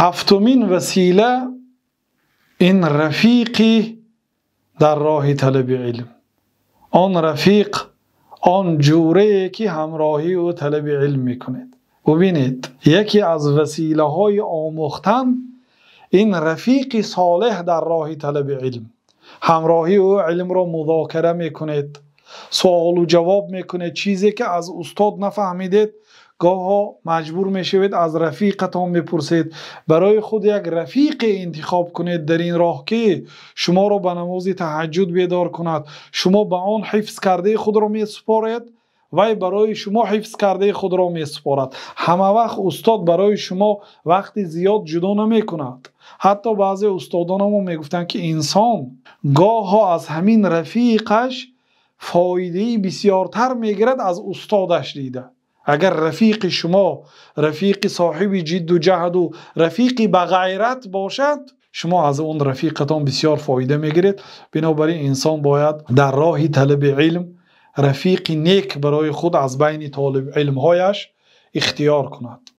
هفتمین وسیله این رفیقی در راه طلب علم، آن رفیق، آن جوره که همراهی و طلب علم میکنید. ببینید یکی از وسیله های آموختن این رفیق صالح در راه طلب علم، همراهی و علم را مذاکره میکنید، سوال و جواب میکنید، چیزی که از استاد نفهمیدید گاه مجبور میشوید از رفیقتان میپرسید. برای خود یک رفیق انتخاب کنید در این راه که شما را به نماز تهجد بیدار کند، شما به آن حفظ کرده خود را میسپارید و برای شما حفظ کرده خود را میسپارد. همه وقت استاد برای شما وقت زیاد جدا نمی کند. حتی بعضی استادان ما میگفتند که انسان گاه ها از همین رفیقش فایده بسیارتر میگیرد از استادش دیده. اگر رفیق شما رفیق صاحب جد و جهد و رفیق بغیرت باشد، شما از اون رفیقتان بسیار فایده میگیرید. بنابراین انسان باید در راه طلب علم رفیق نیک برای خود از بین طالب علم هایش اختیار کند.